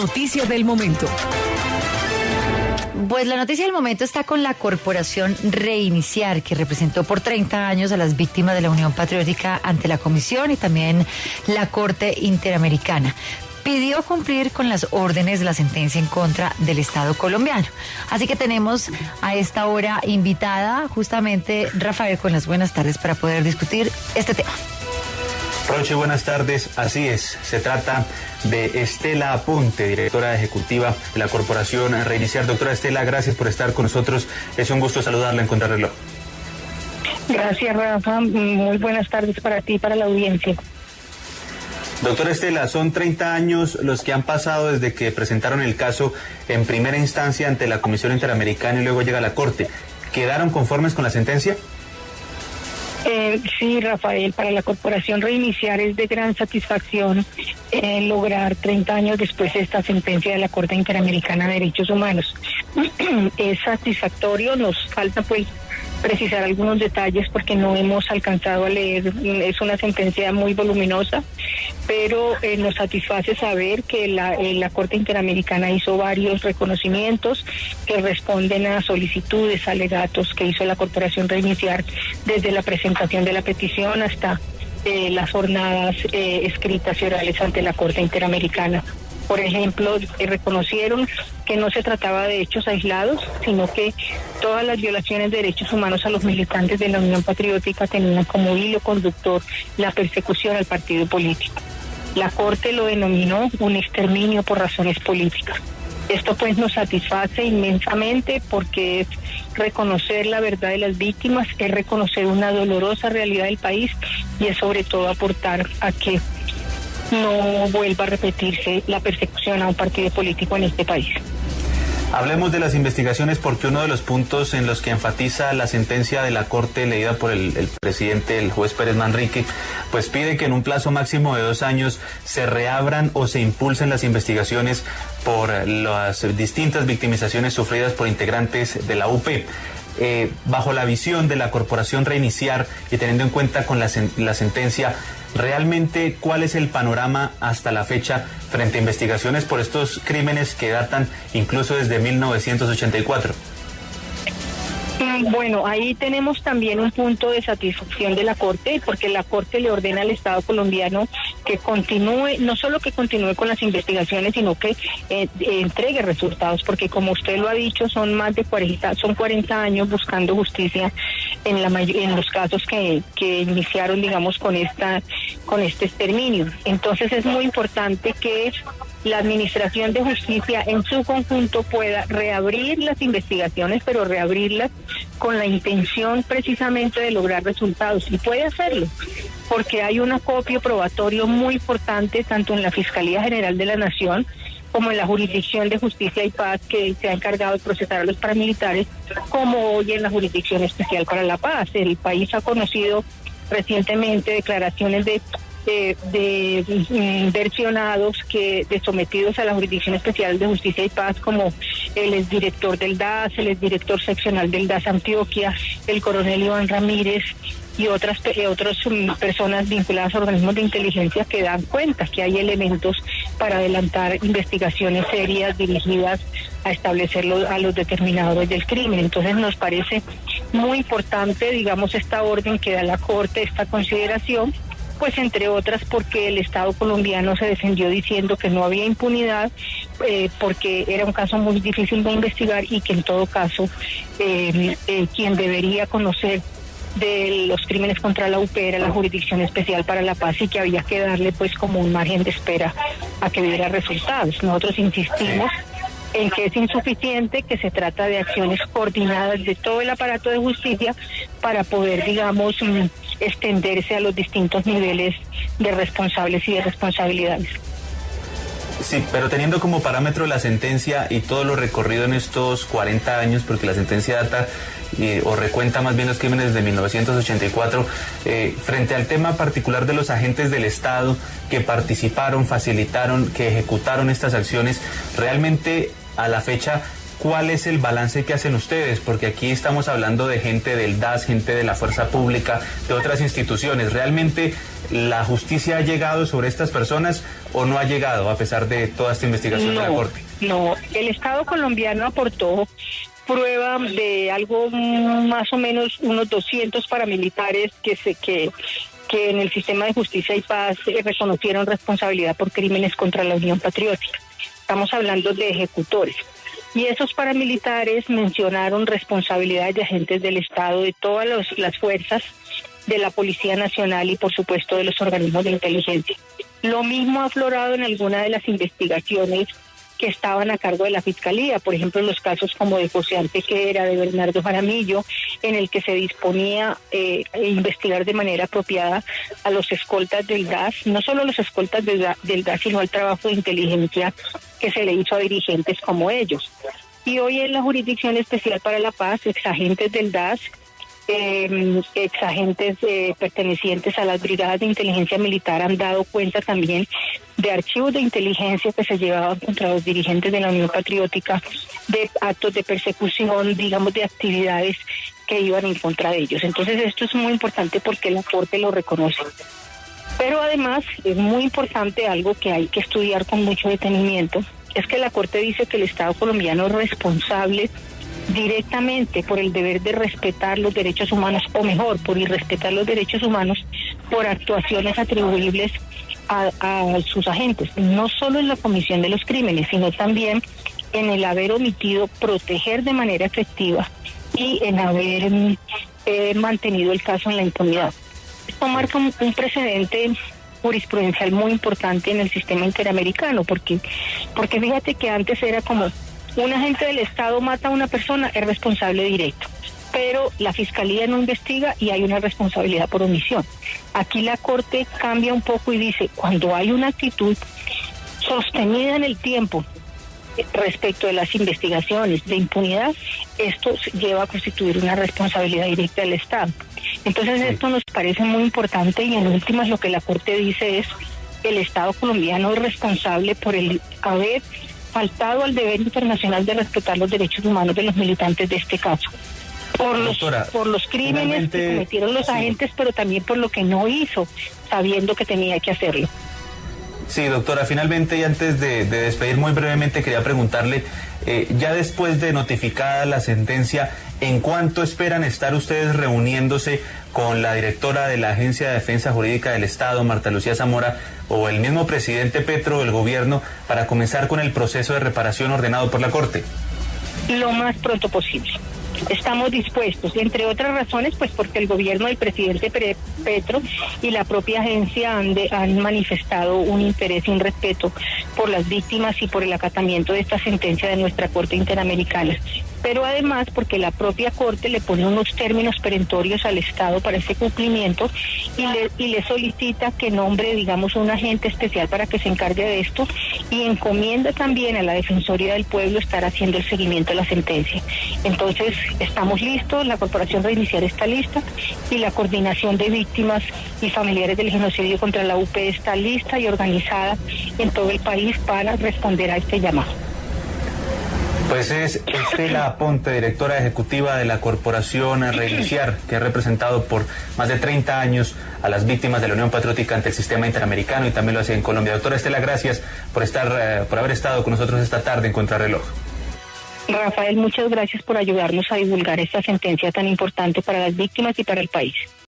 noticia del momento. Pues la noticia del momento está con la corporación Reiniciar, que representó por 30 años a las víctimas de la Unión Patriótica ante la Comisión y también la Corte Interamericana. Pidió cumplir con las órdenes de la sentencia en contra del Estado colombiano. Así que tenemos a esta hora invitada justamente Rafael con las buenas tardes para poder discutir este tema. Roche, buenas tardes. Así es, se trata de Estela Aponte, directora ejecutiva de la Corporación Reiniciar. Doctora Estela, gracias por estar con nosotros. Es un gusto saludarla en Contrarreloj. Gracias, Rafa. Muy buenas tardes para ti y para la audiencia. Doctora Estela, son 30 años los que han pasado desde que presentaron el caso en primera instancia ante la Comisión Interamericana y luego llega a la Corte. ¿Quedaron conformes con la sentencia? Sí, Rafael, para la Corporación Reiniciar es de gran satisfacción lograr 30 años después de esta sentencia de la Corte Interamericana de Derechos Humanos. Es satisfactorio, nos falta pues precisar algunos detalles porque no hemos alcanzado a leer, es una sentencia muy voluminosa, pero nos satisface saber que la Corte Interamericana hizo varios reconocimientos que responden a solicitudes, alegatos que hizo la Corporación Reiniciar desde la presentación de la petición hasta las jornadas escritas y orales ante la Corte Interamericana. Por ejemplo, reconocieron que no se trataba de hechos aislados, sino que todas las violaciones de derechos humanos a los militantes de la Unión Patriótica tenían como hilo conductor la persecución al partido político. La Corte lo denominó un exterminio por razones políticas. Esto pues nos satisface inmensamente porque es reconocer la verdad de las víctimas, es reconocer una dolorosa realidad del país y es sobre todo aportar a que no vuelva a repetirse la persecución a un partido político en este país. Hablemos de las investigaciones porque uno de los puntos en los que enfatiza la sentencia de la Corte leída por el presidente, el juez Pérez Manrique, pues pide que en un plazo máximo de 2 años se reabran o se impulsen las investigaciones por las distintas victimizaciones sufridas por integrantes de la UP. Bajo la visión de la Corporación Reiniciar y teniendo en cuenta con la sentencia, realmente, ¿cuál es el panorama hasta la fecha frente a investigaciones por estos crímenes que datan incluso desde 1984? Bueno, ahí tenemos también un punto de satisfacción de la Corte, porque la Corte le ordena al Estado colombiano que continúe, no solo que continúe con las investigaciones, sino que entregue resultados, porque como usted lo ha dicho, son más de 40 años buscando justicia en los casos que iniciaron, digamos, con este exterminio. Entonces es muy importante que la Administración de Justicia en su conjunto pueda reabrir las investigaciones, pero reabrirlas con la intención precisamente de lograr resultados. Y puede hacerlo, porque hay un acopio probatorio muy importante tanto en la Fiscalía General de la Nación como en la Jurisdicción de Justicia y Paz, que se ha encargado de procesar a los paramilitares, como hoy en la Jurisdicción Especial para la Paz. El país ha conocido recientemente declaraciones de versionados de sometidos a la Jurisdicción Especial de Justicia y Paz, como el exdirector del DAS, el exdirector seccional del DAS Antioquia, el coronel Iván Ramírez y otras personas vinculadas a organismos de inteligencia que dan cuenta que hay elementos para adelantar investigaciones serias dirigidas a establecer a los determinadores del crimen. Entonces nos parece muy importante, digamos, esta orden que da la Corte, esta consideración, pues entre otras porque el Estado colombiano se defendió diciendo que no había impunidad, porque era un caso muy difícil de investigar y que en todo caso quien debería conocer de los crímenes contra la UP era la Jurisdicción Especial para la Paz y que había que darle pues como un margen de espera a que diera resultados. Nosotros insistimos en que es insuficiente, que se trata de acciones coordinadas de todo el aparato de justicia para poder, digamos, extenderse a los distintos niveles de responsables y de responsabilidades. Sí, pero teniendo como parámetro la sentencia y todo lo recorrido en estos 40 años, porque la sentencia data o recuenta más bien los crímenes de 1984, frente al tema particular de los agentes del Estado que participaron, facilitaron, que ejecutaron estas acciones, realmente a la fecha, ¿cuál es el balance que hacen ustedes? Porque aquí estamos hablando de gente del DAS, gente de la Fuerza Pública, de otras instituciones. ¿Realmente ¿la justicia ha llegado sobre estas personas o no ha llegado a pesar de toda esta investigación de la Corte? No, el Estado colombiano aportó prueba de algo más o menos unos 200 paramilitares que en el sistema de justicia y paz reconocieron responsabilidad por crímenes contra la Unión Patriótica. Estamos hablando de ejecutores. Y esos paramilitares mencionaron responsabilidades de agentes del Estado, de todas las fuerzas, de la Policía Nacional y por supuesto de los organismos de inteligencia. Lo mismo ha aflorado en alguna de las investigaciones que estaban a cargo de la Fiscalía, por ejemplo, en los casos como de José Antequera, de Bernardo Jaramillo, en el que se disponía investigar de manera apropiada a los escoltas del DAS, no solo los escoltas del DAS, sino al trabajo de inteligencia que se le hizo a dirigentes como ellos. Y hoy en la Jurisdicción Especial para la Paz, exagentes del DAS, exagentes pertenecientes a las brigadas de inteligencia militar han dado cuenta también de archivos de inteligencia que se llevaban contra los dirigentes de la Unión Patriótica, de actos de persecución, digamos, de actividades que iban en contra de ellos. Entonces esto es muy importante porque la Corte lo reconoce. Pero además es muy importante algo que hay que estudiar con mucho detenimiento, es que la Corte dice que el Estado colombiano es responsable directamente por el deber de respetar los derechos humanos, o mejor, por irrespetar los derechos humanos, por actuaciones atribuibles a sus agentes, no solo en la comisión de los crímenes, sino también en el haber omitido proteger de manera efectiva y en haber mantenido el caso en la impunidad. Esto marca un precedente jurisprudencial muy importante en el sistema interamericano, porque fíjate que antes era como un agente del Estado mata a una persona, es responsable directo, pero la Fiscalía no investiga y hay una responsabilidad por omisión. Aquí la Corte cambia un poco y dice, cuando hay una actitud sostenida en el tiempo respecto de las investigaciones de impunidad, esto lleva a constituir una responsabilidad directa del Estado. Entonces esto nos parece muy importante y en últimas lo que la Corte dice es el Estado colombiano es responsable por el haber faltado al deber internacional de respetar los derechos humanos de los militantes de este caso. Por los crímenes que cometieron los agentes, pero también por lo que no hizo, sabiendo que tenía que hacerlo. Sí, doctora, finalmente y antes de despedir muy brevemente quería preguntarle, ya después de notificada la sentencia, ¿en cuánto esperan estar ustedes reuniéndose con la directora de la Agencia de Defensa Jurídica del Estado, Marta Lucía Zamora, o el mismo presidente Petro del gobierno para comenzar con el proceso de reparación ordenado por la Corte? Lo más pronto posible. Estamos dispuestos, entre otras razones, pues porque el gobierno del presidente Petro y la propia agencia han manifestado un interés y un respeto por las víctimas y por el acatamiento de esta sentencia de nuestra Corte Interamericana. Pero además porque la propia Corte le pone unos términos perentorios al Estado para ese cumplimiento y le solicita que nombre, digamos, un agente especial para que se encargue de esto y encomienda también a la Defensoría del Pueblo estar haciendo el seguimiento de la sentencia. Entonces, estamos listos, la Corporación Reiniciar está lista y la coordinación de víctimas y familiares del genocidio contra la UP está lista y organizada en todo el país para responder a este llamado. Pues es Estela Aponte, directora ejecutiva de la Corporación Reiniciar, que ha representado por más de 30 años a las víctimas de la Unión Patriótica ante el sistema interamericano y también lo hace en Colombia. Doctora Estela, gracias por haber estado con nosotros esta tarde en Contrarreloj. Rafael, muchas gracias por ayudarnos a divulgar esta sentencia tan importante para las víctimas y para el país.